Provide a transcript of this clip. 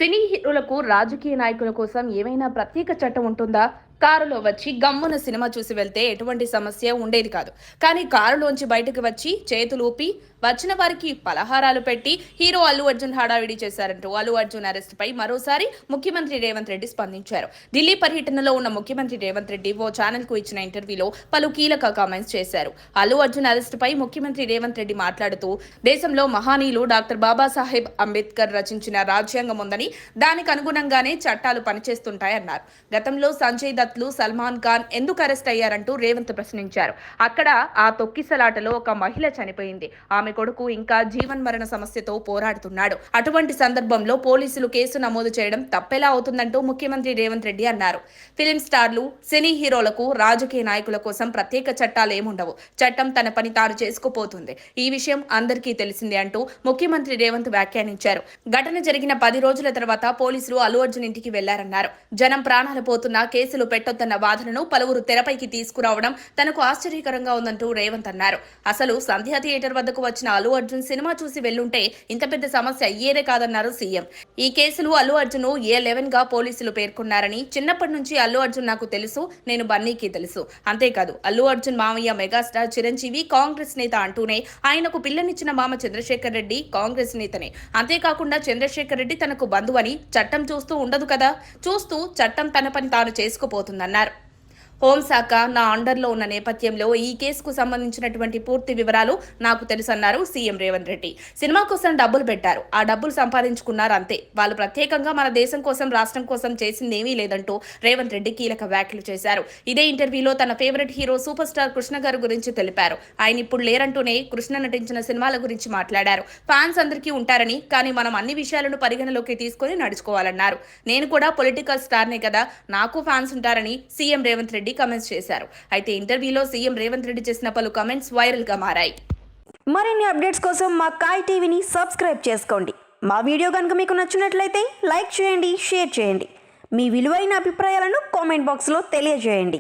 సినీ హీరోలకు రాజకీయ నాయకుల కోసం ఏమైనా ప్రత్యేక చట్టం ఉంటుందా? కారులో వచ్చి గమ్మున సినిమా చూసి వెళ్తే ఎటువంటి సమస్య ఉండేది కాదు. కానీ కారులోంచి బయటకు వచ్చి చేతులు ఊపి వచ్చిన వారికి పలహారాలు పెట్టి హీరో అల్లు అర్జున్ హడావిడి చేశారంటూ అల్లు అర్జున్ అరెస్ట్ పై మరోసారి ముఖ్యమంత్రి రేవంత్ రెడ్డి స్పందించారు. ఢిల్లీ పర్యటనలో ఉన్న ముఖ్యమంత్రి రేవంత్ రెడ్డి ఓ ఛానల్ కు ఇచ్చిన ఇంటర్వ్యూలో పలు కీలక కామెంట్స్ చేశారు. అల్లు అర్జున్ అరెస్ట్ పై ముఖ్యమంత్రి రేవంత్ రెడ్డి మాట్లాడుతూ దేశంలో మహానీయులు డాక్టర్ బాబాసాహెబ్ అంబేద్కర్ రచించిన రాజ్యాంగం ఉందని దానికి అనుగుణంగానే చట్టాలు పనిచేస్తుంటాయన్నారు. గతంలో సంజయ్ దత్లు సల్మాన్ ఖాన్ ఎందుకు అరెస్ట్ అయ్యారంటూ రేవంత్ ప్రశ్నించారు. అక్కడ ఆ తొక్కిసలాటలో ఒక మహిళ చనిపోయింది. ఆమె కొడుకు ఇంకా జీవన్మరణ సమస్యతో పోరాడుతున్నాడు. అటువంటి సందర్భంలో పోలీసులు కేసు నమోదు చేయడం తప్పెలా అవుతుందంటూ ముఖ్యమంత్రి రేవంత్ రెడ్డి అన్నారు. ఫిలిం స్టార్లు, సినీ హీరోలకు రాజకీయ నాయకుల కోసం ప్రత్యేక చట్టాలు ఏముండవు. చట్టం తన పని తాను చేసుకుపోతుంది. ఈ విషయం అందరికీ తెలిసిందే అంటూ ముఖ్యమంత్రి రేవంత్ వ్యాఖ్యానించారు. ఘటన జరిగిన 10 రోజుల తర్వాత పోలీసులు అల్లు అర్జున్ ఇంటికి వెళ్లారన్నారు. జనం ప్రాణాలు పోతున్నా కేసులు పెట్టొద్దన్న వాదనను పలువురు తెరపైకి తీసుకురావడం తనకు ఆశ్చర్యకరంగా ఉందంటూ రేవంత్ అన్నారు. అసలు సంధ్యా థియేటర్ వద్దకు వచ్చిన అల్లు అర్జున్ సినిమా చూసి వెళ్లుంటే ఇంత పెద్ద సమస్య అయ్యేదే కాదన్నారు సీఎం. ఈ కేసులు అల్లు అర్జున్ A11 గా పోలీసులు పేర్కొన్నారని, చిన్నప్పటి నుంచి అల్లు అర్జున్ నాకు తెలుసు, నేను బన్నీకి తెలుసు. అంతేకాదు అల్లు అర్జున్ మామయ్య మెగాస్టార్ చిరంజీవి కాంగ్రెస్ నేత అంటూనే ఆయనకు పిల్లనిచ్చిన మామ చంద్రశేఖర్ రెడ్డి కాంగ్రెస్ నేతనే. అంతేకాకుండా చంద్రశేఖర్ రెడ్డి తనకు బంధువని చట్టం చూస్తూ ఉండదు కదా, చూస్తూ చట్టం తన పని తాను చేసుకుపోతుందన్నారు. హోంశాఖ నా అండర్లో ఉన్న నేపథ్యంలో ఈ కేసుకు సంబంధించినటువంటి పూర్తి వివరాలు నాకు తెలుసన్నారు సీఎం రేవంత్ రెడ్డి. సినిమా కోసం డబ్బులు పెట్టారు, ఆ డబ్బులు సంపాదించుకున్నారు అంతే. వాళ్ళు ప్రత్యేకంగా మన దేశం కోసం, రాష్ట్రం కోసం చేసిందేమీ లేదంటూ రేవంత్ రెడ్డి కీలక వ్యాఖ్యలు చేశారు. ఇదే ఇంటర్వ్యూలో తన favourite hero super star Krishna గారి గురించి తెలిపారు. ఆయన ఇప్పుడు లేరంటూనే కృష్ణ నటించిన సినిమాల గురించి మాట్లాడారు. ఫ్యాన్స్ అందరికీ ఉంటారని, కానీ మనం అన్ని విషయాలను పరిగణలోకి తీసుకుని నడుచుకోవాలన్నారు. నేను కూడా పొలిటికల్ స్టార్నే కదా, నాకు ఫ్యాన్స్ ఉంటారని సీఎం రేవంత్ రెడ్డి కమెంట్స్ చేశారు. అయితే ఇంటర్వ్యూలో సీఎం రేవంత్ రెడ్డి చేసిన పలు కమెంట్స్ వైరల్ గా మారాయి. మరిన్ని అప్డేట్స్ కోసం మా కాయ్ టీవీని సబ్స్క్రైబ్ చేసుకోండి. మా వీడియో కనుక మీకు నచ్చినట్లయితే లైక్ చేయండి, షేర్ చేయండి. మీ విలువైన అభిప్రాయాలను కామెంట్ బాక్స్లో తెలియజేయండి.